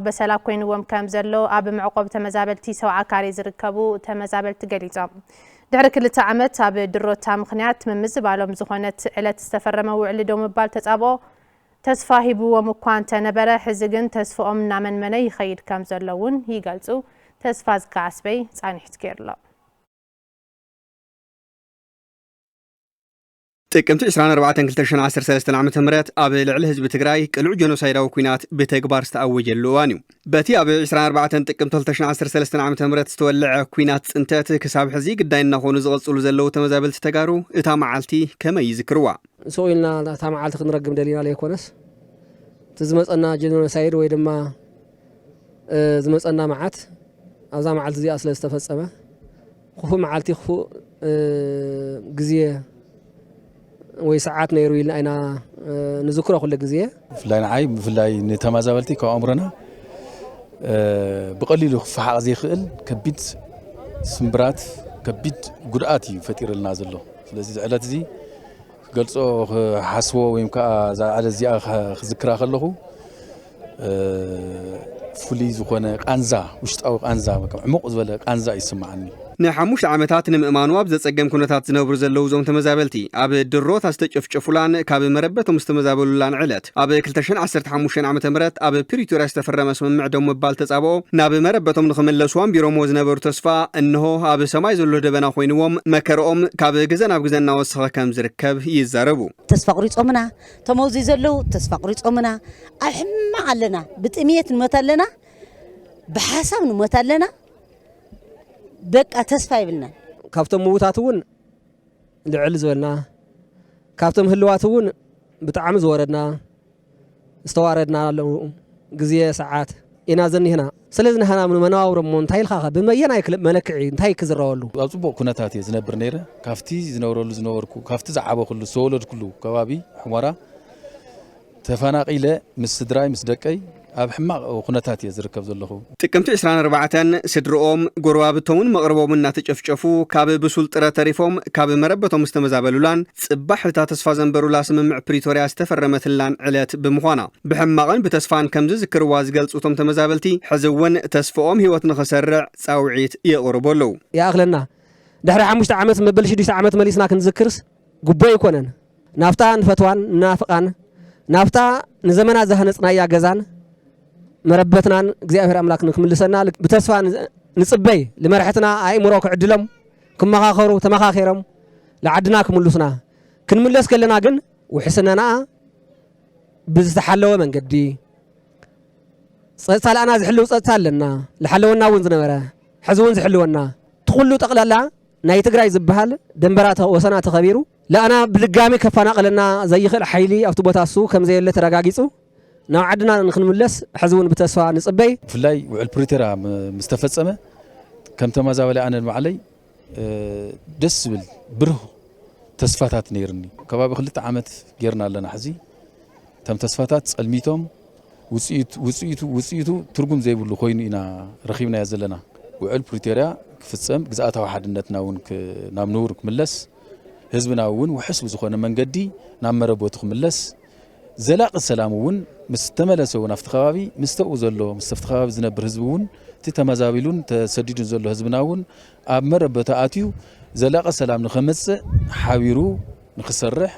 بسلا كوينوم كام زلو أب معقوب تمزابلتي سوعة كاري زركبو تمزابلت قليزا دحر كل تعمت أب درو تام خنيات من مزبالهم زخونت إلا تستفرموا وعلدو مبال تتابو تسفاهبو ومكوان تنبرا حزقن تسفؤم نامن مني خير كام زلوون هي قالتو تسفاز كعسبي صاني حتكير لا ጥቅምት 24 ዓመተ ምህረት ኣብ ልዕሊ ህዝቢ ትግራይ ቅልዑ ጀኖሳይዳዊ ኩናት ብተግባር ዝተኣወጀሉ እዋን እዩ በቲ ኣብ 24 ጥቅምት 2013 ዓመተ ምህረት ዝተወልዐ ኩናት ጽንተት ክሳብ ሕዚ ግዳይ እናኾኑ ዝቐጽሉ ዘለዉ ተመዛበልቲ ተጋሩ እታ መዓልቲ ከመይ ይዝክርዋ ሰውልና እታ መዓልቲ ክንረግም ደሊና ለይኮነስ ዝመጸና ጀኖሳይድ ወይ ድማ ዝመጸና መዓት ኣብዛ መዓልቲ እዚኣ ስለ ዝተፈጸመ ክፉ መዓልቲ ክፉ ግዜ ወይ ሰዓት ነይሩ ኢልና አይና ንዝክሮ ኩሉ ግዜ ፍላይ ንዓይ ብፍላይ ንተመዛበልቲ ካብ ኣምሮና ብቐሊሉ ክፈሓቕ ዘይኽእል ከቢድ ስምብራት ከቢድ ጉድኣት እዩ ፈጢሩልና ዘሎ ስለዚ ዕለት እዚ ክገልጾ ክሓስቦ ወይ ከዓ ዕለት እዚኣ ክዝክራ ከለኹ ፍሉይ ዝኾነ ቃንዛ ውሽጣዊ ቃንዛ ዕሙቕ ዝበለ ቃንዛ ይስማዓኒ ንሓሙሽተ ዓመታት ንምእማኑ ኣብ ዘጸገም ኩነታት ዝነብሩ ዘለዉ ዞም ተመዛበልቲ ኣብ ድሮት ዝተጨፍጨፉላን ካብ መረበቶም ዝተመዛበሉላን ዕለት ኣብ 2015 ዓመተ ምህረት ኣብ ፕሪቶሪያ ዝተፈረመ ስምምዕ ደም ምባል ተጻብኦ ናብ መረበቶም ንኽምለሱዎም ቢሮሞ ዝነበሩ ተስፋ እንሆ ኣብ ሰማይ ዘሎ ደበና ኮይንዎም መከረኦም ካብ ግዜ ናብ ግዜ እናወሰኸ ከም ዝርከብ ይዛረቡ ተስፋ ቁሪጾምና ተመውዚ ዘለዉ ተስፋ ቁሪጾምና ኣብ ሕማቕ ኣለና ብጥምየት ንሞት ኣለና ብሓሳብ ንሞት ኣለና በቃ ተስፋ ይብልና ካብቶም ምውታትውን ልዕል ዝበልና ካብቶም ህልዋትውን ብጣዕሚ ዝወረድና ዝተዋረድና ኣለዉ ግዜ ሰዓት ኢና ዘኒህና ስለዚ ንሕና መነባብሮሞ እንታይ ኢልካ ብመየና መለክዒ እንታይ ክዝረወሉ ኣብ ጽቡቕ ኩነታት እየ ዝነብር ነይረ ካፍቲ ዝነብረሉ ዝነበርኩ ካፍቲ ዝዓበኹሉ ዝተወለድኩሉ ከባቢ ሕሞራ ተፈናቂለ ምስ ስድራይ ምስ ደቀይ ኣብ ሕማቕ ኩነታት እየ ዝርከብ ዘለኹ ጥቅምቲ 24 ስድሮኦም ጎረባብቶምን መቕረቦምን እናተጨፍጨፉ ካብ ብሱል ጥረ ተሪፎም ካብ መረበቶም ዝተመዛበሉላን ጽባሕ እታ ተስፋ ዘንበሩላ ስምምዕ ፕሪቶሪያ ዝተፈረመትላን ዕለት ብምዃና ብሕማቕን ብተስፋን ከም ዝዝክርዋ ዝገልጹቶም ተመዛበልቲ ሕዚ እውን ተስፋኦም ህይወት ንኽሰርዕ ጻውዒት የቕርበሉ ይኣኽለና ድሕሪ 5 ዓመት መበል 6 ዓመት መሊስና ክንዝክርስ ጉቦ ይኮነን ናፍታ ንፈትዋን ናፍቃን ናፍታ ንዘመናት ዘሃነጽናያ ገዛን መረበትናን እግዚአብሔር አምላክ ንክምልሰና በተስፋ ንጽበይ ለመርሕትና አይምሮ ክዕድሎም ክመኻኸሩ ተመኻኺሮም ለዓድና ክምልሱና ክንምለስ ከለና ግን ውሕስነና ብዝተሓለወ መንገዲ ጸጻላና ዝሕልው ጸጻ ኣለና ለሓለወና እውን ዝነበረ ሕዝውን ዝሕልወና ትኹሉ ጠቕላላ ናይ ትግራይ ዝበሃል ደንበራት ወሰና ተኸቢሩ ለአና ብልጋሚ ከፋናቀለና ዘይኽእል ሓይሊ ኣብቲ ቦታ እሱ ከም ዘየለ ተረጋጊጹ ናብ ዓድና ንክንምለስ ሕዝውን ብተስፋ ንጽበይ ፍላይ ውዕል ፕሪቶሪያ ምስተፈጸመ ከም ተመዛበለ ኣነ ንባዕለይ ደስ ብል ብሩህ ተስፋታት ነይርኒ ከባቢ 2 ዓመት ጌርና ኣለና ሕዚ ተም ተስፋታት ጸልሚቶም ውጽኢቱ ትርጉም ዘይብሉ ኮይኑ ኢና ረኺብና ዘለና ውዕል ፕሪቶሪያ ክፍጸም ግዛኣታዊ ሓድነትና እውን ናብ ንቡር ክምለስ ህዝብና እውን ውሕስ ዝኾነ መንገዲ ናብ መረቦቱ ክምለስ ዘላቂ ሰላም እውን ምስ ተመለሰው ናፍቲ ከባቢ ምስተኡ ዘሎ ምስተፍቲ ከባቢ ዝነብር ህዝብ እውን እቲ ተመዛቢሉን ተሰዲዱን ዘሎ ህዝብና እውን ኣብ መረበቱ ኣትዩ ዘላቂ ሰላም ንኸመጽእ ሓቢሩ ንኽሰርሕ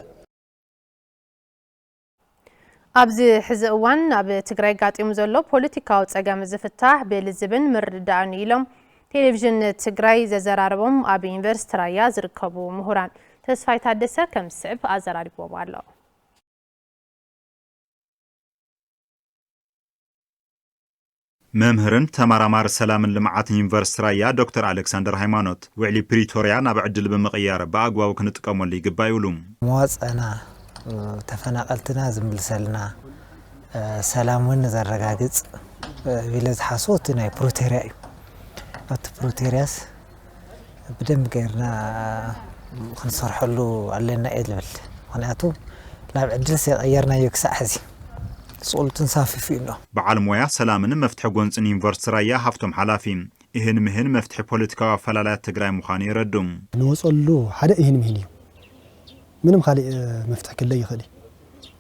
ኣብዚ ሕዚ እዋን ኣብ ትግራይ ጋጢሙ ዘሎ ፖለቲካዊ ጸገም ዝፍታሕ ብልዝብን ምርዳእን ኢሎም ቴሌቪዥን ትግራይ ዘዘራረቦም ኣብ ዩኒቨርሲቲ ራያ ዝርከቡ ምሁራን ተስፋይ ታደሰ ከም ስዕብ ኣዘራሪቦም ኣሎ መምህርን ተመራማሪ ሰላምን ልምዓት ዩኒቨርሲቲ ራያ ዶክተር አሌክሳንደር ሃይማኖት ውዕሊ ፕሪቶሪያ ናብ ዕድል ብምቕያር ብኣግባቡ ክንጥቀመሉ ይግባእ ይብሉ መዋጽና ተፈናቀልትና ዝምልሰልና ሰላምን ዘረጋግጽ ቢለዝ ሓሶት ናይ ፕሪቶሪያ እዩ ኣብቲ ፕሪቶሪያስ ብደንብ ገይርና ክንሰርሐሉ ኣለና እየ ልብል ምክንያቱ ናብ ዕድል ቀየርናዮ ክሳዕ ሕዚ صولتن صافي فينا بعلم ويا سلامن مفتح جونسن يونيفرسيتي رايا حفتم حلافي إهن مهن مفتح بوليتيكا فلالات تجري مخاني ردم نوصلوا حدا إهن مهني منهم خالي مفتح كله يخلي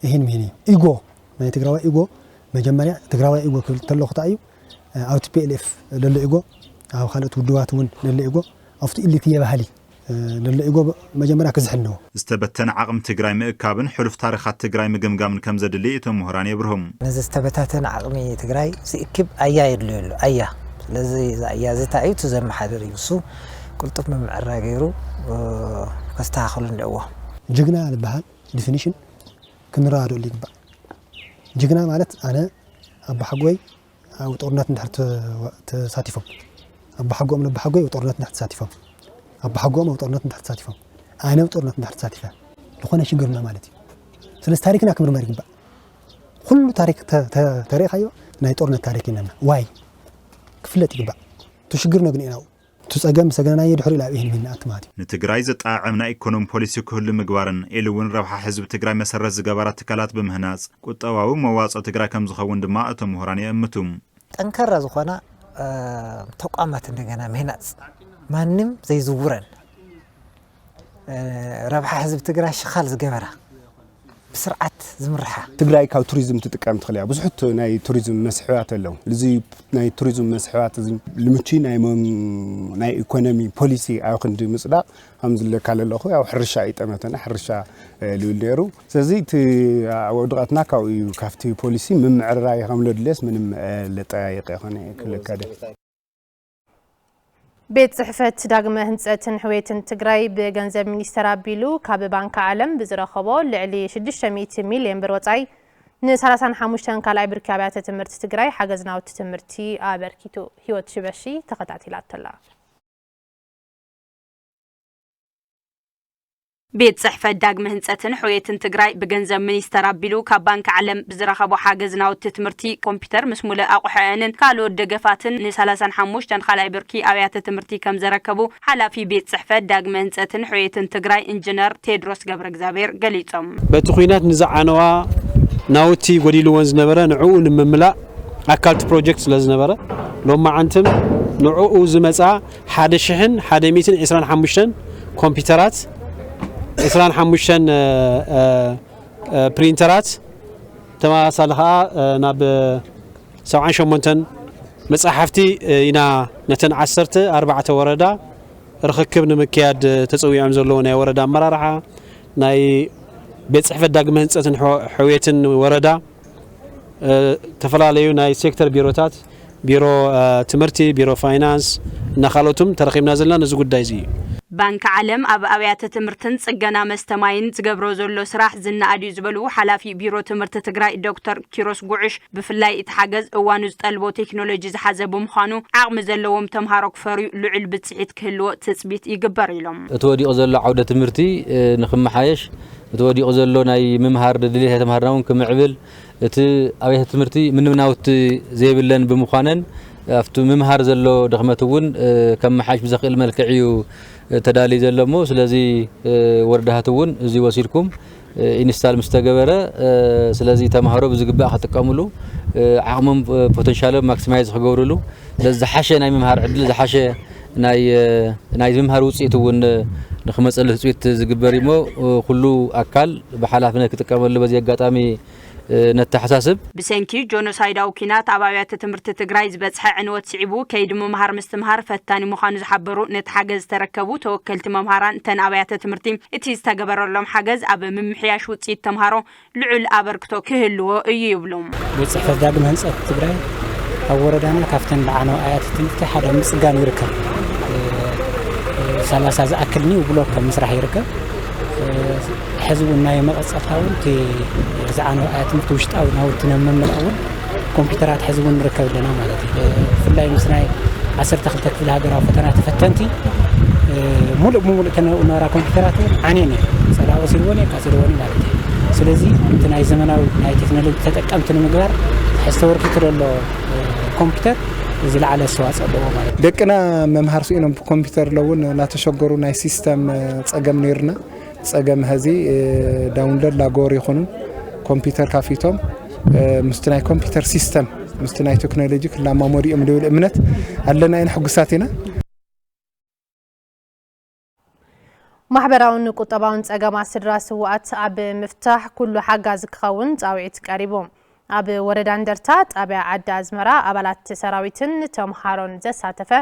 إهن مهني إيجو ما يتجروا إيجو مجمّريا تجراوي إيجو كل تلو خطأيو أو TPLF للإيجو أو خالد ودواتون للإيجو أفتي اللي تيجي بحالي للإيجو مجمّريا كزحنه استبتن عقم تجراي مئكابن حلف تاريخات تجراي مجمجامن كم زاد اللي يتم مهران يبرهم نزل استبتاتن عقمي تجراي سيكب أيا يدلولو أيا لذي أيا زي تعيو تزم حدري يوسو قلت من معرّاجيرو كاستاخلون لأوه جقنا البحال definition كنرادو اللي بقى جقنا مالت أنا أبو حقوي أو طورنات نحت تساتيفهم أبو حقوي من أبو حقوي وطورنات نحت تساتيفهم أبو حقوي وطورنات نحت تساتيفهم أنا وطورنات نحت تساتيفه لخونا شجرنا مالتي سلس تاريخنا كمر مريم بقى كل تاريخ أيوة ناي طورنا تاريخنا واي كفلتي بقى تشجرنا بنينا تسأجم سجنا يدحر إلى إيه من أتماتي. نتجراي زت عمنا إيكونوم بوليسي كل مجوارن إلوين ربح حزب تجراي مسرز جبارات كلات بمهناز كنت أواو مواصل تجراي كم زخون دماء مهراني أمتهم. أنكر زخنا تقامات النجنا مهناز ما نم زي زورن ربح حزب تجراي شخال زجبرة بسرعة زمرحة. تجراي كاو توريزم تتكلم تخليها بس حتى ناي توريزم مسحوات اللون لذي ناي توريزم مسحوات لمتشي ناي من ناي إيكونومي بوليسي أو خندي مسلا هم زل كله الله أو حرشة إتمتنا حرشة لوليرو سزيت وضغطنا كاو كافتي بوليسي من معرّاي هم لودلس من لطايق خانة كل كده. بيت صحفة داغمة هنسأتن حويتن تجراي بجنزب منيستر أبيلو كاب بنك عالم بزرخبو لعلي 600 مليون بروتاي نسالسان حموشتن كالاي بركابات تمرت تجراي حجزنا وتتمرتي أبركيتو هيوت شبشي تقطعتي لاتلا بيت صحفة داغمة هنسأتن حويتن تجراي بجنزب منيستر أبيلو كاب بنك عالم بزرخبو حجزنا وتتمرتي كمبيوتر مسمولة أقحانن كالو دقفاتن نسالسان حموشتن كالاي بركي أبيات تمرتي كم زركبو حلا في بيت صحفة داغمة هنسأتن حويتن تجراي إنجنير تيدروس جبر زابير قليتهم بتخينات نزعنوا ناوتي وديلو وانز نبرة نعو نمملا أكالت بروجكتس لز نبرة لما عنتم نعو زمزع حدا شحن حدا ميتن إسران حموشتن كمبيوترات إسران حموشتن برينترات تما صالحا ناب 78 مصحفتي إنا نتن 4 وردا رخكبنا مكياد تسوي أمزلو ناي وردا مرارحة ناي بيت صحفة داغمة هنسأتن حويتن وردا تفلاليو ناي سيكتر بيروتات بيرو تمرتي بيرو فاينانس نخالوتم ترخيبنا زلنا نزو قداي زي بنك عالم أبيات تمرتن صجنا مستمعين تجبروا زلوا سراح زنا أدي زبلو حلافي بيرو تمرت تجراي دكتور كيروس قعش بفلاي يتحجز وانوز طلبو تكنولوجي حزبو مخانو عقم زلوهم تمهارك فري لعل بتسعيد كله تثبيت يجبر لهم. تودي أزل عودة تمرتي نخم حايش تودي أزل ناي ممهار دليل تمهارون كمعبل أبيات تمرتي من ناوت زي بلن بمخانن أفتو ممهار زلو دخمتون كم حايش بزقيل ملكعيو تدالي زلمو سلازي وردهاتون زي وسيلكم إنستال مستقبرة سلازي تمهارو بزقباء خطقاملو عقمم بوتنشالو ماكسمايز خقورلو لازا حاشا ناي ممهار عدل لازا حاشا ناي ممهار وصيتون نخمس اللي تسويت زقباريمو كلو أكال بحالافنا كتقاملو بزي قاطامي نتحساسب بسنكي جونوسايد أو كينات عبايات تمرت تجراي زبصح عنوات صعبو كيد ممهار مستمهار فتاني مخانو زحبرو نتحجز تركبو توكلت ممهاران تن عبايات تمرتي اتيز تجبرو لهم حجز أب ممحياش وتصيد تمهارو لعل أبركتو كهلو يبلوم بصح داغمة هنسأت تجراي أو وردانا كافتن لعنو آيات تمرتي حدا مسقان يركب سلاسة زأكلني وبلوك مسرح يركب حزبنا يمقصتاون تي زعانو آيات متوشت أو ناوتنا من الأول كمبيوترات حزبون نركب لنا مالتي في الله مسناي 10 تخلتك في الهجرة وفتنات فتنتي مول كنا نرى كمبيوترات عنيني سلا وسيلوني كاسيلوني مالتي سلازي انتنا زمناو ناي تكنولوجي تتقمتنا مقدار حستور كترلو كمبيوتر زي على السواس أبوه مالتي دكنا ممهر سئنا بكمبيوتر لون لا تشجروا ناي سيستم تسقم نيرنا تسقم هذه داونلود لاغور يخونن كمبيوتر كافيتوم مستناي كمبيوتر سيستم مستناي تكنولوجي كلا ماموري امدول امنت علنا ان حقساتنا محبراون قطباون صقما سدرا سوات اب مفتاح كل حاجه زكخون صاوعت قريبوم ኣብ ወረዳ እንደርታ ጣብያ ዓዲ ኣዝመራ ኣባላት ሰራዊትን ተምሃሮን ዘሳተፈ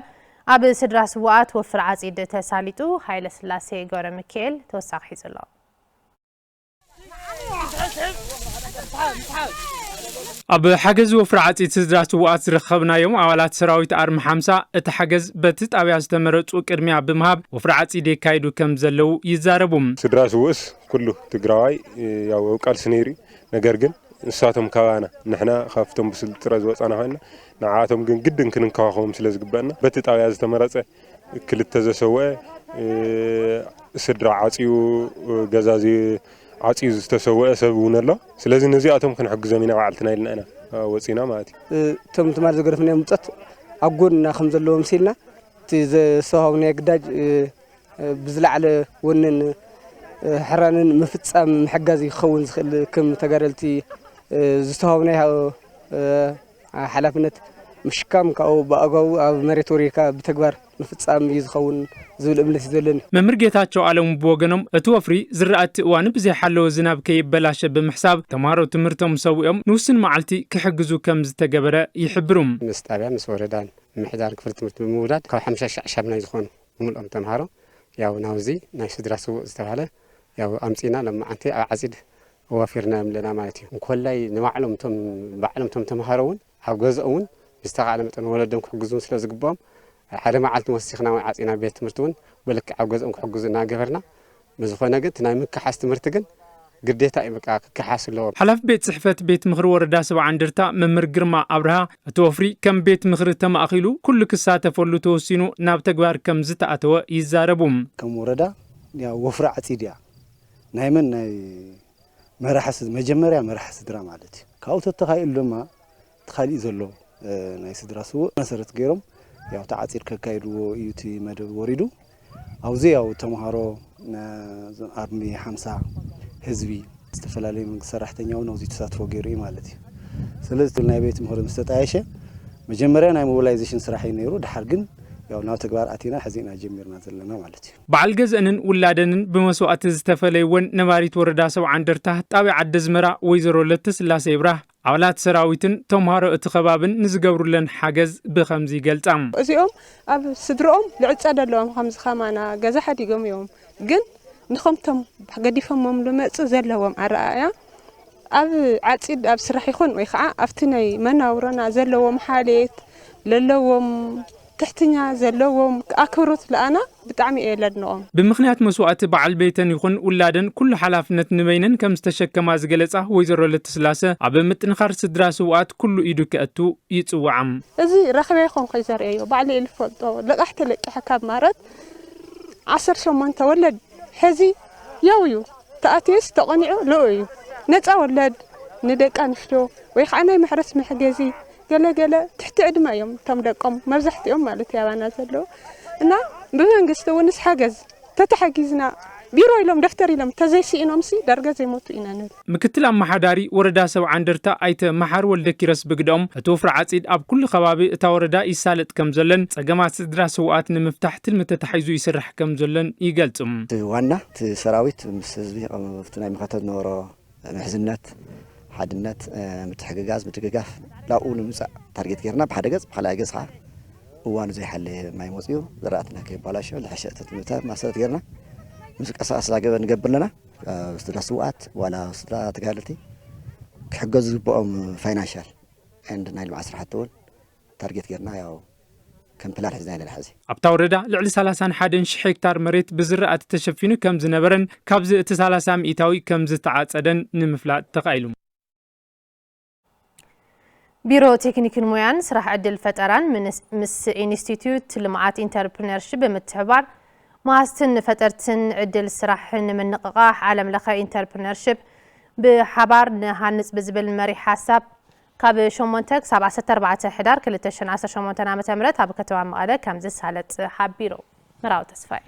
ኣብ ስድራ ስዋኣት ወፍሪ ዓጺድ ተሳሊጡ ሃይለ ስላሴ ገብረ ሚካኤል ተወሳኺ ዘሎ ኣብ ሓገዝ ወፍሪ ዓጺድ ስድራ ስዋኣት ዝረኸብናዮም ኣባላት ሰራዊት ኣርሚ 50 እቲ ሓገዝ በቲ ጣብያ ዝተመረጹ ቅድሚያ ብምሃብ ወፍሪ ዓጺድ የካይዱ ከም ዘለው ይዛረቡ ስድራ ስውእስ ኩሉ ትግራዋይ ያው ቃልስ ነይሩ ነገር ግን ንሳቶም ካባና ንሕና ካፍቶም ብስልጥረ ዝወፃና ኮይና ንዓቶም ግን ግድን ክንንከባኸቦም ስለ ዝግበአና በቲ ጣብያ ዝተመረጸ ክልተ ዘሰውአ ስድራ ዓጺዩ ገዛዚ ዓጺዩ ዝተሰውአ ሰብ እውን ኣሎ ስለዚ ነዚኣቶም ክንሕግዞም ኢና ባዕልትና ኢልና ኢና ወፂና ማለት እዩ እቶም ትማር ዘገረፍና ሙፀት ኣጎንና ከም ዘለዎም ሲልና እቲ ዘሰሃውና ግዳጅ ብዝለዓለ ወንን ሕራንን ምፍጻም ምሕጋዝ ይኸውን ዝኽእል ከም ተጋደልቲ ዝተሃውና ሓላፍነት ምሽካም ካው በአጋው ኣብ መሬት ወሪካ በተግባር ምፍጻም ይዝኸውን ዝብል እምነት ይዘለን መምህር ጌታቸው ዓለሙ ብወገኖም እቲ ወፍሪ ዝራእቲ እዋን ብዘይ ሓለወ ዝናብ ከይበላሸ ብምሕሳብ ተምሃሮ ትምህርቶም ሰዊኦም ንውስን መዓልቲ ክሕግዙ ከም ዝተገበረ ይሕብሩም ምስ ጣብያ ምስ ወረዳን ምሕዳር ክፍል ትምህርቲ ብምውዳድ ካብ 50 ሻምናይ ዝኾኑ ሙሉኦም ተምሃሮ ያው ናውዚ ናይ ስድራ ስውእ ዝተባሃለ ያው ኣምጺና ለማዓንቲ ዓጺድ ወፊርና ምለና ማለት እዩ እንኮላይ ንባዕሎም ቶም ተምሃሮውን ኣብ ገዝኦም استقعد متن ولدهم كحجزون سلاز جبام حدا ما عالت موسخنا وعطينا بيت مرتون بلك عجزهم كحجزنا جبرنا مزخنا قلت نايم كحست مرتجن قديتا يبقى كحاس اللو حلف بيت صحفة بيت مخر وردا سبع عندرتا ممر جرما أبرها توفري كم بيت مخر تم أخيلو كل كسات فلو توسينو ناب تجوار كم زت أتوا يزاربهم كم وردا يا وفر عتيديا نايمن مرحس مجمريا مرحس درام عادتي كاوت التخيل لما تخيل زلو ናይ ስድራ ስው መሰረት ገይሮም ያው ተዓጺር ከካይድዎ እዩቲ መደብ ወሪዱ አውዚ ያው ተማሃሮ አርሚ 50 ህዝቢ ዝተፈላልዩ መንግስት ሰራሕተኛው ነው እዚ ተሳትፎ ገይሩ ማለት እዩ ስለዚህ ናይ ቤት ምሁር መስተጣየሸ መጀመሪያ ናይ ሞቢላይዜሽን ስራሕ ይነይሩ ድሓር ግን ያው ናው ተግባር አቲና ሐዚና ጀምርና ዘለና ማለት እዩ በዓል ገዘንን ውላደንን በመስዋዕት ዝተፈለይወን ነባሪት ወረዳ 7 እንደርታ ጣብያ ዓዲ ኣዝመራ ወይዘሮ ለተስላሴ ይብራህ ኣባላት ሰራዊትን ተምሃሮ እቲ ከባብን ንዝገብሩለን ሓገዝ ብኸምዚ ይገልጻም እዚኦም ኣብ ስድሮኦም ልዕጻ ደለዎም ከምዚ ኸማና ገዛ ሓዲጎም እዮም ግን ንኸምቶም ገዲፎሞም ልመጽእ ዘለዎም ኣረኣያ ኣብ ዓጺድ ኣብ ስራሕ ይኹን ወይ ከዓ ኣብቲ ናይ መናውሮና ዘለዎም ሓሌት ለለዎም ትሕትኛ ዘለዎም ኣክብሮት ለኣና ብጣዕሚ የለድነኦም ብምኽንያት መስዋዕቲ በዓል ቤተን ይኹን ውላደን ኩሉ ሓላፍነት ንበይነን ከም ዝተሸከማ ዝገለጻ ወይዘሮ ለተስላሰ ኣብ ምጥንኻር ስድራ ስዋኣት ኩሉ ኢዱ ከእቱ ይጽዋዓም እዚ ረኸበ ይኹን ከይዘርእዮ ባዕሊ ልፈልጦ ለቃሕተ ለቂሕ ካብ ማረት 18 ወለድ ሕዚ ያው እዩ ተኣትየስ ተቐኒዑ ለእዩ ነፃ ወለድ ንደቂ ኣንስትዮ ወይ ከዓ ናይ ማሕረስ መሕገዚ ገለ ትሕቲ ዕድመ እዮም ተም ደቆም መብዛሕትኦም ማለት ያባና ዘሎ እና ብመንግስቲ ወንስ ሓገዝ ተተሓጊዝና ቢሮ ኢሎም ደፍተር ኢሎም ተዘይሲኢኖም ሲ ዳርጋ ዘይሞቱ ኢና ንብል ምክትል ኣመሓዳሪ ወረዳ 7 እንደርታ ኣይተ መሓር ወልደ ኪረስ ብግዶም እቲ ወፍሪ ዓጺድ ኣብ ኩሉ ከባቢ እታ ወረዳ ይሳለጥ ከም ዘለን ጸገማት ስድራ ስዋኣት ንምፍታሕ ትልሚ ተታሒዙ ይስራሕ ከም ዘለን ይገልጽም ዋና ሰራዊት ምስ ህዝቢ ናይ መኸተት ነበሮ ምሕዝነት ሓድነት ምትሕግጋዝ ምትግጋፍ ላኡ ንምጻእ ታርጌት ጌርና ብሓደ ገጽ ብኻልኣይ ገጽ ከዓ እዋኑ ዘይሓለ ማይ መጽኡ ዝራእትና ከይባላሸ ዝሓሸ ትምታ ማሰረት ጌርና ምንቅስቃስ ዛገበ ንገብር ለና ስድራ ስዋኣት ዋላ ስድራ ተጋደልቲ ክሕገዙ ዝግብኦም ፋይናንሻል ኤንድ ናይ ልምዓት ስራሕቲ እውን ታርጌት ጌርና ያው ከም ፕላን ሒዝና ኢና ሕዚ ኣብታ ወረዳ ልዕሊ 31,000 ሄክታር መሬት ብዝራእቲ ተሸፊኑ ከም ዝነበረን ካብዚ እቲ 30 ሚእታዊ ከም ዝተዓጸደን ንምፍላጥ ተኻኢሉ ቢሮ ቴክኒክን ሙያን ስራሕ ዕድል ፈጠራን ምስ ኢንስቲትዩት ልምዓት ኢንተርፕረነርሺፕ ብምትሕባር ማስተን ፈጠርትን ዕድል ስራሕን ምንቅቃሕ ዓለም ለኸ ኢንተርፕረነርሺፕ ብሓባር ንሃንጽ ብዝብል መሪ ሓሳብ ካብ 8 ክሳብ 14 ሕዳር 2018 ዓ.ም ኣብ ከተማ መቐለ ከም ዝሳለጥ ሓቢሩ መራው ተስፋይ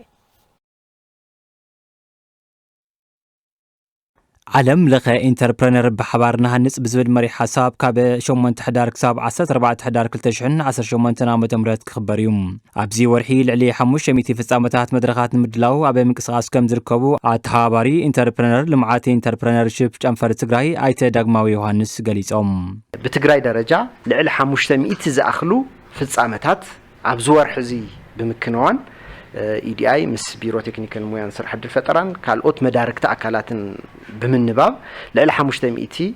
ዓለም ለኸ ኢንተርፕረነር በሓባርና ሃንጽ ብዝብል መሪ ሓሳብ ካብ 8 ሕዳር ክሳብ 14 ሕዳር 2018 ዓመተ ምህረት ክኽበር እዩ ኣብዚ ወርሒ ልዕሊ 500 ፍጻመታት መድረኻት ንምድላው ኣብ ምንቅስቓስ ከም ዝርከቡ ኣተሓባሪ ኢንተርፕረነር ልምዓት ኢንተርፕረነርሺፕ ጨንፈር ትግራይ ኣይተ ዳግማዊ ዮሃንስ ገሊጾም ብትግራይ ደረጃ ልዕሊ 500 ዝኣኽሉ ፍጻመታት ኣብ ዝወርሒ እዚ ብምክንዋን EDI ምስ ቢሮ ቴክኒክን ሙያን ስራሕ ዕድል ፈጠራን ካልኦት መዳርክቲ ኣካላትን ብምንባብ ልዕሊ 500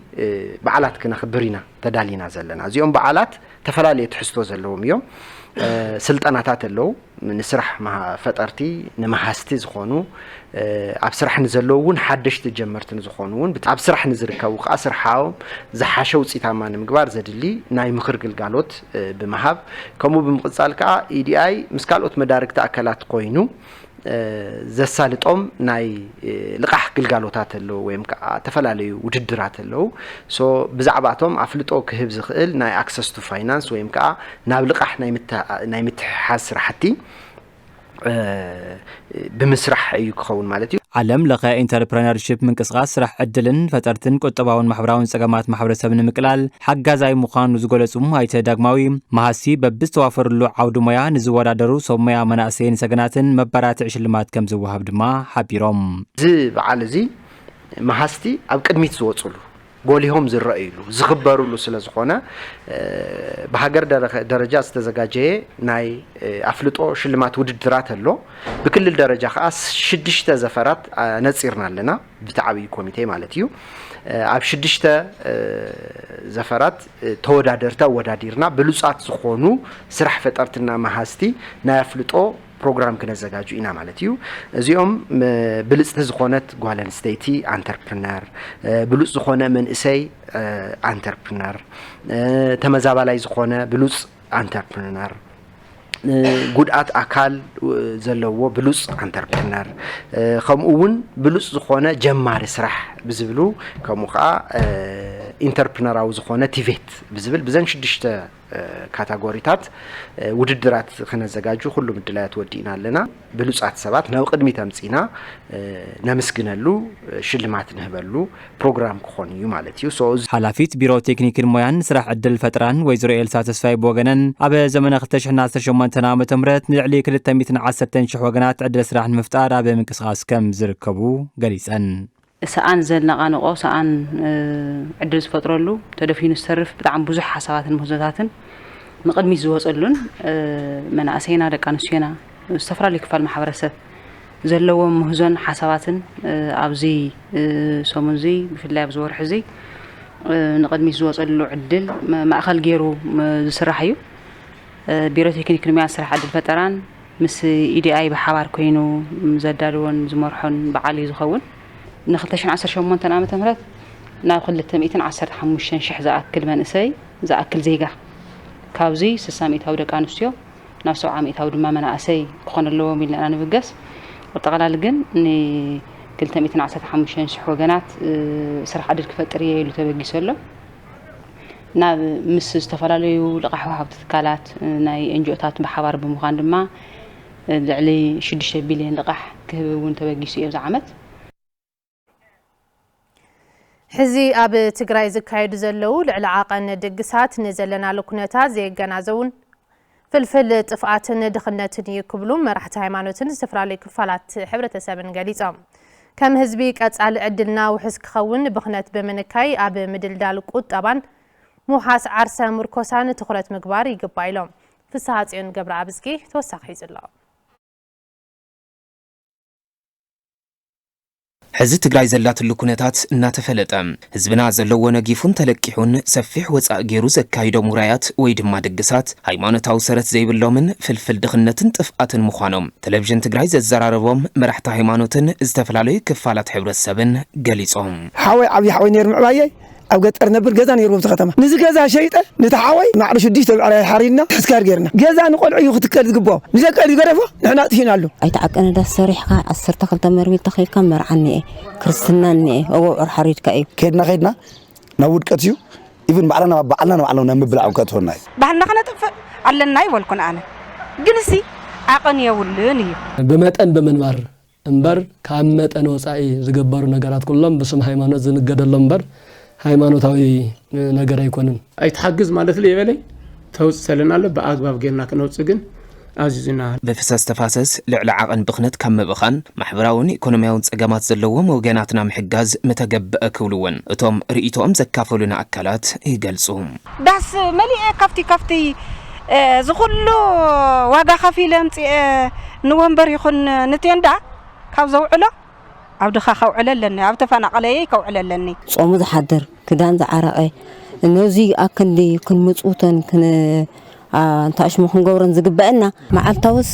በዓላት ክነኽብር ኢና ተዳሊና ዘለና እዚኦም በዓላት ተፈላለየ ትሕዝቶ ዘለዎም እዮም ስልጠናታት ኣለው ንስራሕ ፈጠርቲ ንመሃስቲ ዝኾኑ ኣብ ስራሕ ንዘለውን ሓደሽቲ ጀመርትን ዝኾኑውን ኣብ ስራሕ ንዝርከቡ ከዓ ስርሓዎም ዝሓሸ ውፅኢታማ ንምግባር ዘድሊ ናይ ምክር ግልጋሎት ብምሃብ ከምኡ ብምቕጻል ከዓ EDI ምስ ካልኦት መዳርክቲ ኣካላት ኮይኑ ዘሳልጦም ናይ ልቃሕ ግልጋሎታት ኣለው ወይም ከዓ ተፈላለዩ ውድድራት ኣለው ሶ ብዛዕባቶም ኣፍልጦ ክህብ ዝኽእል ናይ ኣክሰስ ቱ ፋይናንስ ወይም ከዓ ናብ ልቃሕ ናይ ምትሓዝ ስራሕቲ ብምስራሕ እዩ ክኸውን ማለት እዩ ዓለም ለኸ ኢንተርፕረነርሺፕ ምንቅስቓስ ስራሕ ዕድልን ፈጠርትን ቁጠባውን ማሕበራውን ፀገማት ማሕበረሰብ ንምቅላል ሓጋዛይ ምዃኑ ዝገለጹ ኣይተ ዳግማዊ መሃሲ በብዝተዋፈረሉ ዓውዲ ሞያ ንዝወዳደሩ ሰብ ሞያ መናእሰይን ሰገናትን መበራትዕ ሽልማት ከም ዝወሃብ ድማ ሓቢሮም እዚ በዓል እዚ መሃስቲ ኣብ ቅድሚት ዝወፅሉ ጎሊሆም ዝረአዩሉ ዝኽበሩሉ ስለ ዝኾነ በሃገር ደረጃ ዝተዘጋጀየ ናይ ኣፍልጦ ሽልማት ውድድራት ኣሎ ብክልል ደረጃ ከዓ 6 ዘፈራት ነፂርና ኣለና ብተዓብይ ኮሚቴ ማለት እዩ ኣብ 6 ዘፈራት ተወዳደርታ ወዳዲርና ብሉጻት ዝኾኑ ስራሕ ፈጠርትና መሃስቲ ናይ ኣፍልጦ ፕሮግራም ክነዘጋጁ ኢና ማለት እዩ እዚኦም ብልጽቲ ዝኾነት ጓል ኣንስተይቲ አንተርፕረነር ብሉጽ ዝኾነ መንእሰይ አንተርፕረነር ተመዛባላይ ዝኾነ ብሉጽ አንተርፕረነር ጉድኣት ኣካል ዘለዎ ብሉጽ አንተርፕረነር ከምኡውን ብሉጽ ዝኾነ ጀማሪ ስራሕ ብዝብሉ ከምኡ ከዓ ኢንተርፕረነራዊ ዝኾነ ቲቬት ብዝብል ብዘን 6 ካታጎሪታት ውድድራት ክነዘጋጁ ኩሉ ምድላያት ወዲእና ኣለና ብሉጻት ሰባት ናብ ቅድሚት ኣምጺና ነመስግነሉ ሽልማት ንህበሉ ፕሮግራም ክኾን እዩ ማለት እዩ ሓላፊት ቢሮ ቴክኒክን ሞያን ስራሕ ዕድል ፈጠራን ወይዘሮ ኤልሳ ተስፋይ ብወገነን ኣብ ዘመነ 2018 ዓመተ ምህረት ንልዕሊ 210,000 ወገናት ዕድል ስራሕ ንምፍጣር ኣብ ምንቅስቓስ ከም ዝርከቡ ገሊጸን ሰኣን ዘልናቃንቆ ሰኣን ዕድል ዝፈጥረሉ ተደፊኑ ዝሰርፍ ብጣዕሚ ብዙሕ ሓሳባትን ምህዞታትን ንቅድሚት ዝወፀሉን መናእሰይና ደቂ ኣንስትዮና ዝተፈላለዩ ክፋል ማሕበረሰብ ዘለዎም ምህዞን ሓሳባትን ኣብዚ ሰሙን እዚ ብፍላይ ኣብ ዝወርሒ እዚ ንቅድሚት ዝወፀሉ ዕድል ማእኸል ገይሩ ዝስራሕ እዩ ቢሮ ቴክኒክን ሙያን ስራሕ ዕድል ፈጠራን ምስ EDI ብሓባር ኮይኑ ዘዳልዎን ዝመርሖን በዓል እዩ ዝኸውን ن2018 ዓመተ ምህረት ናብ 215,000 ዝኣክል መንእሰይ ዝኣክል ዜጋ ካብዚ 60,000 ደቂ ኣንስትዮ ናብ 70,000 ድማ መናእሰይ ክኾነለዎም ኢልና ንብገስ ብጠቕላላ ግን ን215,000 ወገናት ስራሕ ዕድል ክፈጥር ኢሉ ተበጊሰሎ ናብ ምስ ዝተፈላለዩ ልቃሕ ወሃብቲ ትካላት ናይ NGO-ታት ብሓባር ብምዃን ድማ ልዕሊ 6 ቢልዮን ልቃሕ ክህብ እውን ተበጊሱ እዩ ኣብዚ ዓመት ሕዚ ኣብ ትግራይ ዝካየዱ ዘለው ልዕሊ ዓቐን ድግሳት ንዘለናሉ ኩነታት ዘየገናዘውን ፍልፍል ጥፍኣትን ድኽነትን ይክብሉ መራሕቲ ሃይማኖትን ዝተፈላለዩ ክፋላት ሕብረተሰብን ገሊጾም ከም ህዝቢ ቀጻሊ ዕድልና ውሕስ ክኸውን ብኽነት ብምንካይ ኣብ ምድልዳል ቁጠባን ሙሓስ ዓርሰ ምርኮሳን ትኹረት ምግባር ይግባእ ኢሎም ፍስሓ ጽዮን ገብረ ኣብዝጊ ተወሳኺ ይጽላ ሕዚ ትግራይ ዘላትሉ ኩነታት እናተፈለጠ ህዝብና ዘለዎ ነጊፉን ተለቂሑን ሰፊሕ ወጻእ ገይሩ ዘካይዶም ውራያት ወይ ድማ ድግሳት ሃይማኖታዊ ሰረት ዘይብሎምን ፍልፍል ድኽነትን ጥፍኣትን ምዃኖም ቴሌቪዥን ትግራይ ዘዘራረቦም መራሕቲ ሃይማኖትን ዝተፈላለዩ ክፋላት ሕብረተሰብን ገሊጾም ሓወይ ዓብይ ሓወይ ነይሩ ምዕባየ ኣብ ገጠር ነብር ገዛ ነይሩ ኣብቲ ከተማ ንዚ ገዛ ሸይጠ ንተሓወይ ማዕረ 6 ብዕራይ ሓሪድና ሕስካር ገርና ገዛ ንቆልዑ እዩ ክትከል ዝግባው ንዘቀል ይገረፎ ንሕና ጥፊና ኣሎ ኣይተዓቀነ ዳስ ሰሪሕካ 12 መርሚል ተኸይካ መርዓኒ ክርስትናኒ ወውዑር ሓሪድካ እዩ ከድና ናብ ውድቀት እዩ ኢቭን ባዕልና ናብ ምብላዕ ከተሆና ባህልና ከነጥፍእ ኣለና ይበልኩን ኣነ ግን እሲ ዓቐን የውልን እዩ በመጠን በመንባር እምበር ካብ መጠን ወፃኢ ዝገበሩ ነገራት ኩሎም በስም ሃይማኖት ዝንገደሎም እምበር ሃይማኖታዊ ነገር አይኮንም አይተሐግዝ ማለት ነው የበለይ ተውጽለናል በአግባብ ገና ከነውጽ ግን አዚዝና በፍሳስ ተፋሰስ ልዕሊ ዓቐን ብኽነት ካብ ምብኻን ማሕበራውን ኢኮኖሚያውን ጸገማት ዘለዎም ወገናትና ምሕጋዝ መተገብአ ክብልውን እቶም ርእይቶኦም ዘካፈሉና ኣካላት ይገልጹ ዳስ መሊእ ካፍቲ ዝኹሉ ዋጋ ከፊለም ንወንበር ይኹን ንቴንዳ ካብ ዘውዕሎ ኣብ ድኻ ከውዕለለኒ ኣብ ተፈናቀለይ ከውዕለለኒ ጾሙ ዝሓድር ክዳን ዝዓረቀ ነዚ ኣክንዲ ክንምጹተን እንታሽሙ ክንገብረን ዝግበአና መዓልታውስ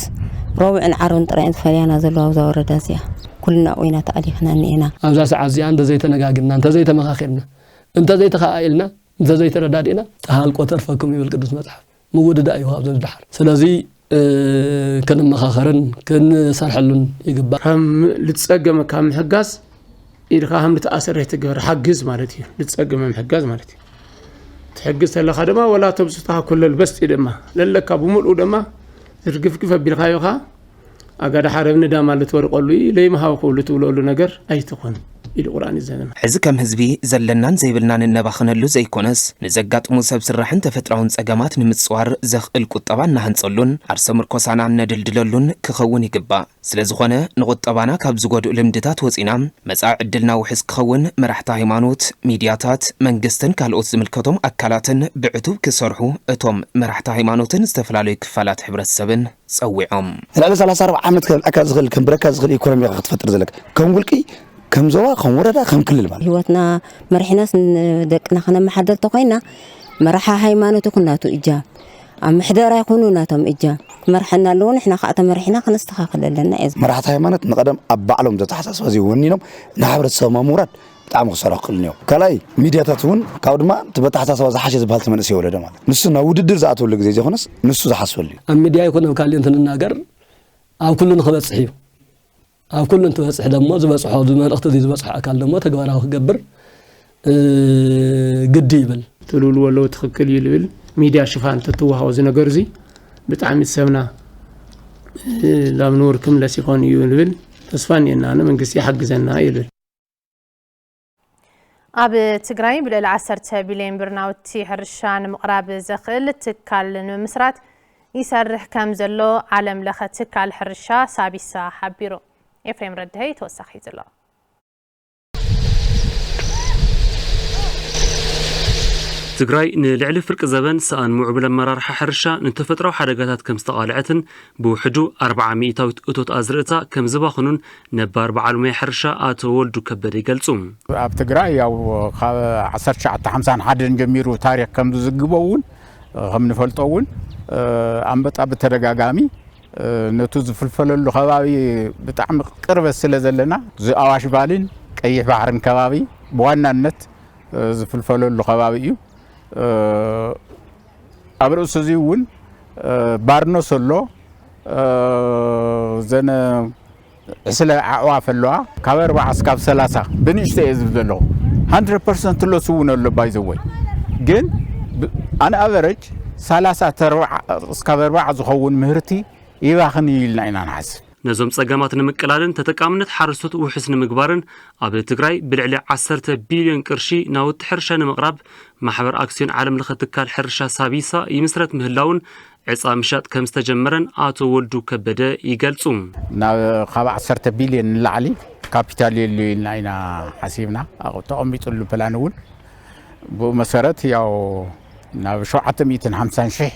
ሮብዕን ዓርብን ጥራይን ፈሊያና ዘለዎ ዘወረዳ እዚኣ ኩልና ወይና ተኣሊኽና ኒኤና ኣብዛ ሰዓት እዚኣ እንተ ዘይተነጋግርና እንተ ዘይተመኻኺርና እንተ ዘይተኸኣኢልና እንተ ዘይተረዳድእና ተሃልቆ ተርፈኩም ይብል ቅዱስ መጽሓፍ ምውድዳ እዩ ኣብ ዝድሓር ስለዚ ክንመኻኸርን ክንሰርሐሉን ይግባእ ከም ልትጸገመ ካብ ምሕጋዝ ኢልካ ከም ልትኣሰር ትገብር ሓግዝ ማለት እዩ ልትጸገመ ምሕጋዝ ማለት እዩ تحجز هلا خدمة ولا تبسطها كل البسط دما للك أبو ملء دما ترقف كيف بالخايخة أقعد حاربنا دام اللي تورق له ليه ما هو قول تقول له نجر أي تكون القرآن الزمن حز كم هزبي زلنان زي بلنان النبخنا له زي كونس نزقات موسى بسرحن تفترون سجامات نمتصوار زخ الكتابان نهنصلون عرسمر كوسانا ندلدلون كخون يقبا سلازخونه نقط طبانا كابزغود لمدتات وصينا مساع عدلنا وحس كخون مرحتا هيمانوت ميدياتات منجستن كالوت زملكتهم اكالاتن بعتوب كسرحو اتوم مرحتا هيمانوتن استفلالو كفالات حبرت سبن صوعهم لا 34 عام اكل زغل كم بركه زغل ايكونومي تفتر زلك كم قلقي كم زوا كم وردا كم كل المال هوتنا مرحناس دقنا خنا محدل تقينا مرحا هيمانوت كناتو اجاب ام حدارا يكونوا ناتم اجاب مرحنا لون احنا خاطر مرحنا كنستخاخل لنا اذ مرحت هيمانوت نقدم ابعلهم تتحسس وزي ونينم نحبرت سما مورد بتاع مخسر قلنيو كلاي ميدياتاتون كاودما تبتحسس وزحاش زبال تمنس يولد مال نسنا وددر زاتو لك زي خنس نسو زحسولي الميديا يكون كالين تنناغر او كلن خبصحيو او كلن توصح دمو زبصحو زملخت دي زبصح اكل دمو تغبراو كغبر قد يبل تلول ولو تخكل يلبل ميديا شفان تتوهاو زي ነገር زي بتعم السمنا لا منوركم لا سيكون يلبل تسفاني ان منغس يحجزنا يلبل ኣብ ትግራይ ብልዕሊ 10 ቢልዮን ብር ናውቲ ሕርሻን ምቕራብ ዘኽእል ትካል ንምስራት ይሰርሕ ከም ዘሎ ዓለም ለኸ ትካል ሕርሻ ሳቢሳ ሓቢሩ ኤፍሬም ረድሀይ ተወሳኺ ዘሎ ትግራይ ንልዕሊ ፍርቂ ዘበን ሰኣን ምዕቡል ኣመራርሓ ሕርሻ ንተፈጥሮኣዊ ሓደጋታት ከም ዝተቃልዐትን ብውሕዱ 400 እቶት ኣዝርእታ ከም ዝባኽኑን ነባር በዓል ሞያ ሕርሻ ኣቶ ወልዱ ከበደ ይገልጹ ኣብ ትግራይ ያው ካብ 1951 ጀሚሩ ታሪክ ከም ዝዝግበውን ከም ንፈልጦውን ኣንበጣ ብተደጋጋሚ ነቱ ዝፍልፈለሉ ከባቢ ብጣዕሚ ቅርበት ስለ ዘለና ዝኣዋሽ ባሊን ቀይሕ ባሕርን ከባቢ ብዋናነት ዝፍልፈለሉ ከባቢ እዩ أبرز سزيون بارنو سلو زن سلا عواف اللوا كبر بعسكاب سلاسة بنيشت يزبدلو 100% تلو سوون اللو بايزوي جن أنا أفرج سلاسة تروع سكبر بعض خون مهرتي يباخني لنا نحسب نزوم صقامات نمقلالن تتقامنت حرسوت وحسن مقبارن اب تግራይ ብልዕሊ 10 ቢልዮን ቅርሺ ናውቲ ሕርሻ ንምቕራብ ማሕበር አክሲዮን ዓለም ለኸ ትካል ሕርሻ ሳቢሳ ይምስረት ምህላውን ዕፃ ምሻጥ ከም ዝተጀመረን አቶ ወልዱ ከበደ ይገልጹ ናብ ካብ 10 ቢልዮን ላዕሊ ካፒታል የለና ሓሲብና ተቐሚጡሉ ፕላን እውን ብመሰረት ያው ናብ 750 ሺህ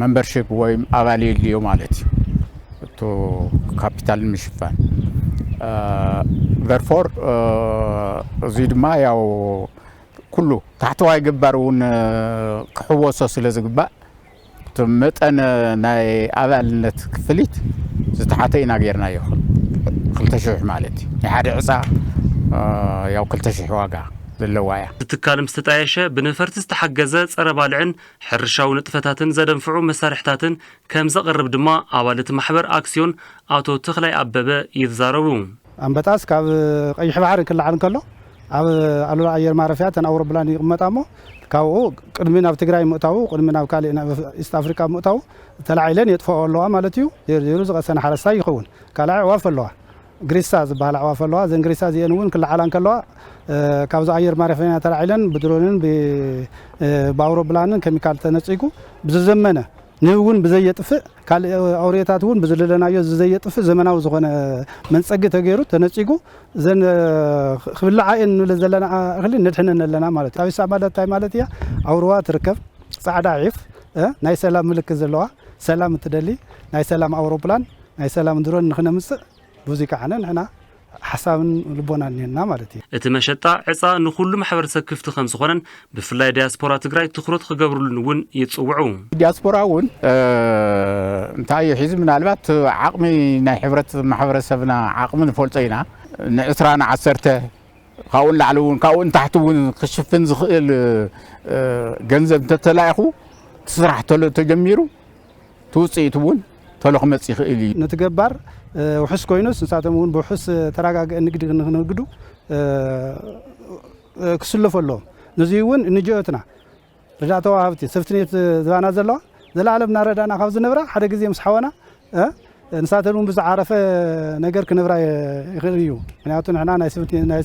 ሜምበርሺፕ ወይ አባል የለዩ ማለት እዩ تو كابيتال مشفان therefore زيد ما ياو كله تحتوا يجبرون كحوسه سلازقبا تمتن ناي ابالنت كفليت زتحاتينا غيرنا يخل خلتشح مالتي حد عصا ياو كلتشح واقع للوايا تتكلم استطايشه بنفرت استحجزه صره بالعن حرشاو نطفتاتن زدنفعو مسارحتاتن كم زقرب دما ابالت محبر اكسيون اوتو تخلاي اببه يزاربو انبطاس كاب قيح بحر كل عن كله اب على اير معرفيات انا اوربلان يقمطامو ካብኡ ቅድሚ ናብ ትግራይ ምእታው ቅድሚ ናብ ካልእ ናብ ኢስት አፍሪካ ምእታው ተላዒለን የጥፈኦ ኣለዋ ማለት እዩ ዜሩ ዝቀሰነ ሓረስታይ ይኸውን ካልኣይ ኣዕዋፍ ኣለዋ ግሪሳ ዝበሃል ኣዕዋፍ ኣለዋ ዘን ግሪሳ እዚአን እውን ክለዓላን ከለዋ ካብዚ ኣየር ማረፊያ ተላዒለን ብድሮንን ብኣውሮፕላንን ኬሚካል ተነፂጉ ብዝዘመነ ንውን ብዘየጥፍእ ካልእ ኣውሬታት እውን ብዝለለናዮ ዝዘየጥፍእ ዘመናዊ ዝኾነ መንፀጊ ተገይሩ ተነፂጉ ዘን ክብላዓየን ንብለ ዘለና እኽሊ ንድሕነን ኣለና ማለት እዩ ታቢሳ ማለት እንታይ ማለት እያ ኣውርዋ ትርከብ ፃዕዳ ዒፍ ናይ ሰላም ምልክት ዘለዋ ሰላም እትደሊ ናይ ሰላም ኣውሮፕላን ናይ ሰላም ድሮን ንኽነምፅእ ብዙይ ከዓነ ንሕና ሓሳብን ልቦና ነና ማለት እዩ እቲ መሸጣ ዕፃ ንኹሉ ማሕበረሰብ ክፍቲ ከም ዝኾነን ብፍላይ ዲያስፖራ ትግራይ ትኩረት ክገብሩልን እውን ይጽውዑ ዲያስፖራ እውን እንታይ ሒዝ ምናልባት ዓቕሚ ናይ ሕብረት ማሕበረሰብና ዓቕሚ ንፈልጦ ኢና ንዕስራና 10 ካብኡ ላዕሊ እውን ካብኡ ንታሕቲ እውን ክሽፍን ዝኽእል ገንዘብ እንተተላኢኹ ስራሕ ተጀሚሩ ትውፅኢት እውን ተሎ ክመጽእ ይኽእል እዩ ንትገባር ውሕስ ኮይኑስ ንሳቶም እውን ብውሕስ ተረጋግአ ንግዲ ንግዱ ክስለፉ ኣለዎም ነዚ እውን ንጅኦትና ረዳእታ ወሃብቲ ሰፍትኔት ዝባና ዘለዋ ዘለዓለም እናረዳእና ካብ ዝነብራ ሓደ ግዜ ምስ ሓወና ንሳተን እውን ብዝዓረፈ ነገር ክነብራ ይኽእል እዩ ምክንያቱ ንሕና ናይ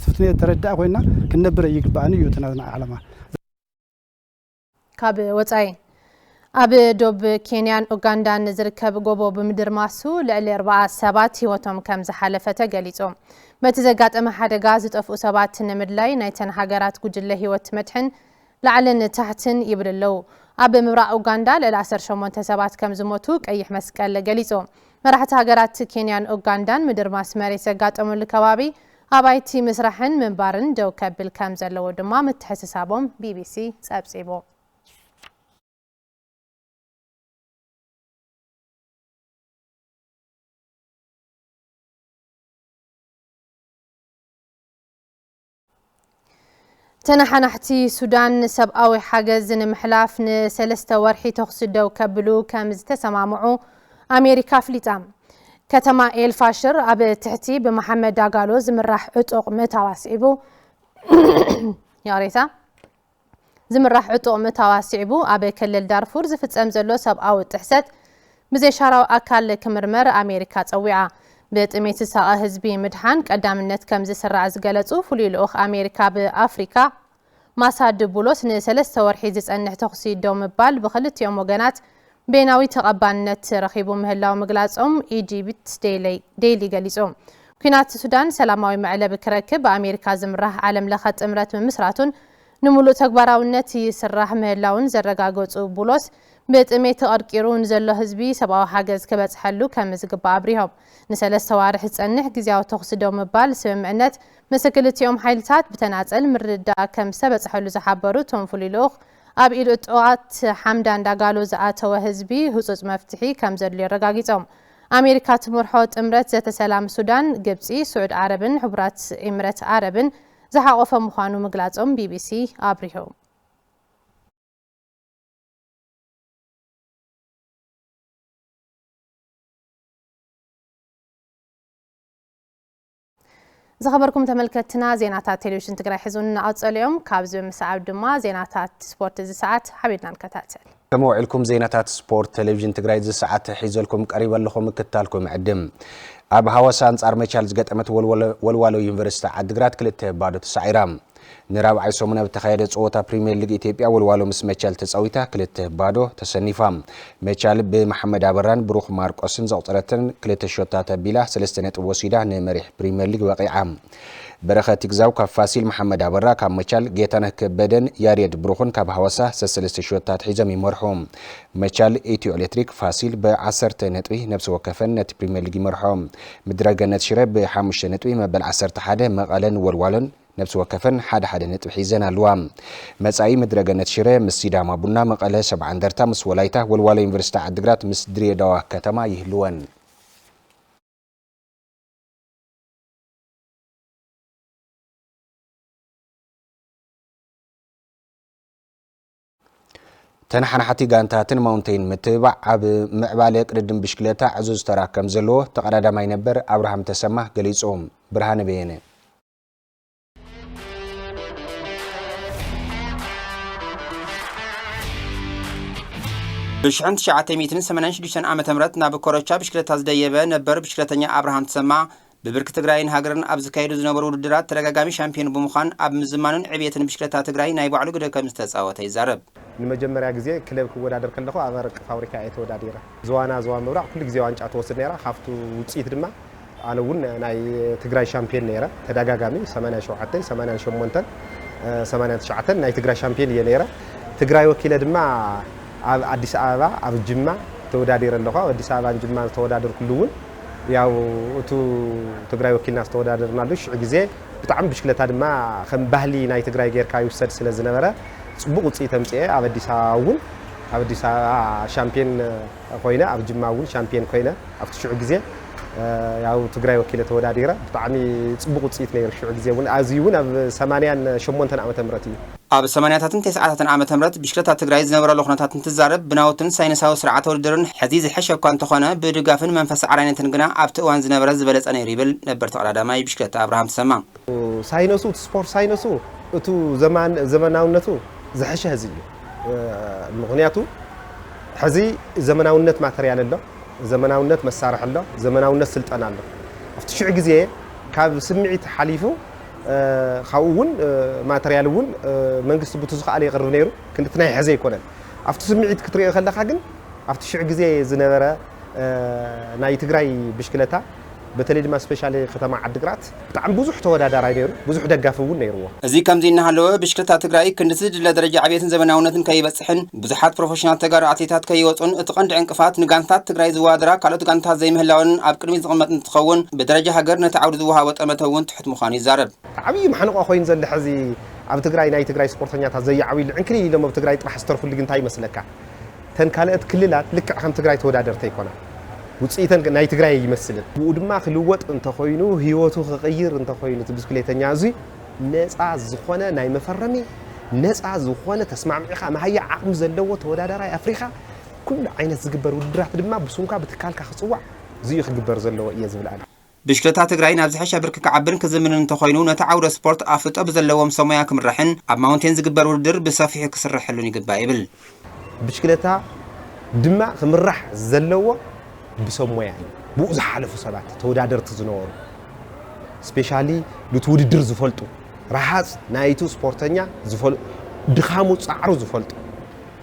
ሰፍትኔት ተረዳእ ኮይና ክንነብር ይግባእን እዩ እትና ዓላማ ካብ ወፃኢ ኣብ ዶብ ኬንያን ኡጋንዳን ዝርከብ ጎቦ ብምድር ማሱ ልዕሊ 4 ሰባት ህይወቶም ከም ዝሓለፈ ተገሊጹ በቲ ዘጋጠመ ሓደጋ ዝጠፍኡ ሰባት ንምድላይ ናይተን ሃገራት ጉጅለ ህይወት መድሕን ላዕልን ታሕትን ይብልለው ኣብ ምብራቕ ኡጋንዳ ልዕሊ 18 ሰባት ከም ዝሞቱ ቀይሕ መስቀል ገሊጹ መራሕቲ ሃገራት ኬንያን ኡጋንዳን ምድር ማስ መሬት ዘጋጠመሉ ከባቢ ኣባይቲ ምስራሕን ምንባርን ደው ከብል ከም ዘለዎ ድማ ምትሕስሳቦም ቢቢሲ ጸብጺቡ ተናሓናሕቲ ሱዳን ሰብኣዊ ሓገዝ ንምሕላፍ ን3 ወርሒ ተኽስደው ከብሉ ከም ዝተሰማምዑ ኣሜሪካ ፍሊጣ ከተማ ኤልፋሽር ኣብ ትሕቲ ብመሐመድ ዳጋሎ ዝምራሕ ዕጡቕ ምታዋሲቡ ያሬታ ዝምራሕ ዕጡቕ ምታዋሲቡ ኣብ ክልል ዳርፉር ዝፍጸም ዘሎ ሰብኣዊ ጥሕሰት ብዘይሻራዊ ኣካል ክምርመር ኣሜሪካ ጸዊዓ ብጥሜት ሳቐ ህዝቢ ምድሓን ቀዳምነት ከም ዝስራዕ ዝገለጹ ፍሉይ ልኡኽ ኣሜሪካ ብኣፍሪካ ማሳድ ቡሎስ ን3 ወርሒ ዝጸንሕ ተኽሲ ደው ምባል ብኽልቲኦም ወገናት ቤናዊ ተቐባልነት ረኺቡ ምህላው ምግላጾም ኢጂፕት ዴይሊ ገሊጹ ኩናት ሱዳን ሰላማዊ መዕለብ ክረክብ በኣሜሪካ ዝምራሕ ዓለም ለኸ ጥምረት ብምስራቱን ንምሉእ ተግባራውነት ይስራሕ ምህላውን ዘረጋገጹ ቡሎስ ብጥሜት ተቐርቂሩ ንዘሎ ህዝቢ ሰብኣዊ ሓገዝ ክበጽሐሉ ከም ዝግባእ ኣብሪሆም ን3 ዋርሒ ዝጸንሕ ግዝያዊ ተኽሲ ደው ምባል ስምምዕነት ምስ ክልቲኦም ሓይልታት ብተናጸል ምርዳእ ከም ዝተበጽሐሉ ዝሓበሩ ቶም ፍሉይ ልኡኽ ኣብ ኢድ ዕጡቓት ሓምዳን ዳጋሎ ዝኣተወ ህዝቢ ህጹጽ መፍትሒ ከም ዘድልዮ ረጋጊጾም ኣሜሪካ ትምርሖ ጥምረት ዘተ ሰላም ሱዳን ግብጺ ስዑድ ዓረብን ሕቡራት ኤምሬት ዓረብን ዝሓቆፈ ምዃኑ ምግላጾም ቢቢሲ ኣብሪሁ زخبركم تملكتنا زيناتات تلفزيون تግራይ حزون أوصليهم كابز مساعد دما زيناتات سبورت زي ساعات حبيبنا نكتاتل كموعلكم زيناتات سبورت تلفزيون تግራይ زي ساعات حيزلكم قريبا لكم كتالكم عدم ኣብ ሃዋሳ አንጻር መቻል ዝገጠመት ወልዋሎ ዩኒቨርሲቲ ዓድግራት ክልተ ባዶ ተሳዒራም ንራብዓይ ሰሙን በተኻየደ ጾታ ፕሪሚየር ሊግ ኢትዮጵያ ወልዋሎ ምስ መቻል ተጻዊታ ክልተ ባዶ ተሰኒፋ መቻል በመሐመድ አበራን ብሩኽ ማርቆስን ዘቕጠረትን ክልተ ሾታት ቢላ 3 ነጥብ ወሲዳ ንመሪሕ ፕሪሚየር ሊግ በቂዓ በረኸት ይግዛው ካብ ፋሲል መሐመድ አበራ ካብ መቻል ጌታነህ ከበደን ያሬድ ብሩኽን ካብ ሃዋሳ 3 ሾታት ሒዞም ይመርሖም መቻል ኢትዮ ኤሌክትሪክ ፋሲል በ10 ነጥቢ ነፍስ ወከፈን ነቲ ፕሪሚየር ሊግ ይመርሖም ምድረገነት ሽረ በ5 ነጥቢ መበል 11 መቐለን ወልዋሎን ነፍስ ወከፈን ሓደ ነጥብ ሒዘን ኣለዋ መጻኢ ምድረገነት ሽረ ምስ ሲዳማ ቡና መቐለ 70 እንደርታ ምስ ወላይታ ወልዋሎ ዩኒቨርሲቲ ዓድግራት ምስ ድሬዳዋ ከተማ ይህልወን ተናሓናሓቲ ጋንታትን ማውንቴን ምትባዕ ኣብ ምዕባለ ቅድድም ብሽክሌታ ዕዙዝ ተራከም ዘለዎ ተቀዳዳማይ ነበር አብርሃም ተሰማ ገሊጾም ብርሃነ በየነ ب1986 ዓመተ ምህረት ናብ ኮረቻ ብሽክለታ ዝደየበ ነበር ብሽክለተኛ አብርሃም ተሰማ ብብርክ ትግራይን ሃገርን ኣብ ዝካየዱ ዝነበሩ ውድድራት ተደጋጋሚ ሻምፒዮን ብምዃን ኣብ ምዝማንን ዕብየትን ብሽክለታ ትግራይ ናይ ባዕሉ ግደ ከም ዝተጻወተ ይዛረብ። ንመጀመርያ ግዜ ክለብ ክወዳደር ከለኹ ኣብ ወርቂ ፋብሪካ እየተወዳደረ ዝዋና ምብራቅ ኩሉ ግዜ ዋንጫ ተወስድ ነራ ካብቱ ውጽኢት ድማ ኣነ እውን ናይ ትግራይ ሻምፒዮን ነራ ተደጋጋሚ 87 88 89 ናይ ትግራይ ሻምፒዮን እየ ነራ ትግራይ ወኪለ ድማ ኣብ አዲስ አበባ ኣብ ጅማ ተወዳደረ ኣለኹ አዲስ አበባ ጅማ ተወዳደር ኩሉውን ያው እቱ ትግራይ ወኪልና ተወዳደርናሉ ሽዑ ግዜ ብጣዕሚ ብሽክለታ ድማ ከም ባህሊ ናይ ትግራይ ጌርካ ይውሰድ ስለ ዝነበረ ጽቡቅ ውጽኢት ተምጽአ ኣብ አዲስ አበባ ሻምፒዮን ኮይነ ኣብ ጅማ እውን ሻምፒዮን ኮይነ ኣብ ሽዑ ግዜ ያው ትግራይ ወኪለ ተወዳደረ ብጣዕሚ ጽቡቅ ውጽኢት ነይሩ ሽዑ ግዜ እውን ኣዝዩን ኣብ 88 ዓመተ ምህረት እዩ ኣብ 80ታትን 90ታትን ዓመተ ምህረት ብሽክለታ ትግራይ ዝነበረሉ ኩነታትን ትዛረብ ብናውትን ሳይንሳዊ ስርዓት ውድድርን ሕዚ ዝሐሸ እኳ እንተኾነ ብድጋፍን መንፈስ ዓራይነትን ግና ኣብቲ እዋን ዝነበረ ዝበለጸ ነይሩ ይብል ነበር ተቀዳዳማይ ብሽክለታ አብርሃም ተሰማ። ሳይንሱ ስፖርት ሳይንሱ እቱ ዘመናውነቱ ዝሐሸ ህዚ እዩ ምክንያቱ ሕዚ ዘመናውነት ማተርያል ኣሎ ዘመናውነት መሳርሕ ኣሎ ዘመናውነት ስልጠና ኣሎ ኣብቲ ሽዑ ግዜ ካብ ስምዒት ሓሊፉ ካውን ማተርያልውን መንግስት ብትዙ ቃል ይቀርብ ነይሩ ክንት ናይ ሕዘ ይኮነን ኣብቲ ስምዒት ክትሪኦ ከለካ ግን ኣብቲ ሽዑ ግዜ ዝነበረ ናይ ትግራይ ብሽክለታ በተለይ ድማ ስፔሻሊ ከተማ ዓድግራት ብጣዕሚ ብዙሕ ተወዳዳራይ ነይሩ ብዙሕ ደጋፊ እውን ነይሩዎ እዚ ከምዚ እናሃለወ ብሽክለታ ትግራይ ክንድስድ ለደረጃ ዓብየትን ዘመናውነትን ከይበጽሕን ብዙሓት ፕሮፌሽናል ተጋሩ አትሌታት ከይወጹን እቲ ቀንዲ ዕንቅፋት ንጋንታት ትግራይ ዝዋድራ ካልኦት ጋንታት ዘይምህላውን ኣብ ቅድሚት ዝቕመጥ እንትኸውን ብደረጃ ሃገር ነቲ ዓውዲ ዝወሃቦ ጠመተ እውን ትሑት ምዃኑ ይዛረብ። ዓብዪ ማሕንቆ ኮይኑ ዘሎ ሕዚ ኣብ ትግራይ ናይ ትግራይ ስፖርተኛታት ዘይዓብዩ ልዕንክሊ ኢሎም ኣብ ትግራይ ጥራሕ ዝተርፉሉ ግን እንታይ ይመስለካ ተን ካልኦት ክልላት ልክዕ ከም ትግራይ ተወዳደርቲ ኣይኮና ውጽኢተን ናይ ትግራይ ይመስልን ብኡ ድማ ክልወጥ እንተኾይኑ ህይወቱ ክቕይር እንተኾይኑ ብስክሌተኛ እዚ ነፃ ዝኾነ ናይ መፈረሚ ነፃ ዝኾነ ተስማዕምዒኻ ማህያ ዓቕሚ ዘለዎ ተወዳዳራይ ኣፍሪካ ኩሉ ዓይነት ዝግበር ውድድራት ድማ ብሱንካ ብትካልካ ክጽዋዕ እዚኡ ክግበር ዘለዎ እየ ዝብልኣነ። ብሽክለታ ትግራይ ናብ ዝሐሸ ብርኪ ክዓብን ክዝምንን እንተኾይኑ ነቲ ዓውደ ስፖርት ኣፍልጦ ብዘለዎም ሰሞያ ክምራሕን ኣብ ማውንቴን ዝግበር ውድድር ብሰፊሑ ክስርሐሉን ይግባእ ይብል። ብሽክለታ ድማ ክምራሕ ዘለዎ ብሰሞያ እዩ ብኡ ዝሓለፉ ሰባት ተወዳደርቲ ዝነበሩ ስፔሻሊ ነቲ ውድድር ዝፈልጡ ረሃፅ ናይቱ ስፖርተኛ ዝፈልጡ ድኻሙ ጻዕሩ ዝፈልጡ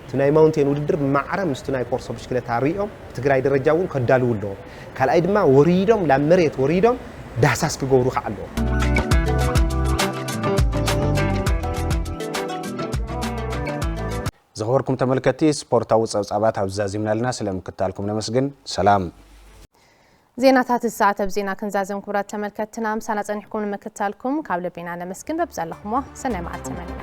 እቲ ናይ ማውንቴን ውድድር ማዕረ ምስቲ ናይ ኮርሶ ብሽክለታ ሪኦም ትግራይ ደረጃ እውን ከዳልው ኣለዎም ካልኣይ ድማ ወሪዶም ላብ መሬት ወሪዶም ዳህሳስ ክገብሩ ከዓ ኣለዎም። زغوركم تملكتي سبورتاو ጸብጻባት ኣብዛዚምናልና ስለምክታልኩም ነመስግን ሰላም። ዜናታት الساعه بزينا كنزازم كبرات تملكتنا مسانا صنحكم مكتالكم ካብ ልቤና ነመስግን በብዛለኹም ሰናይ መዓልቲ ተመኒና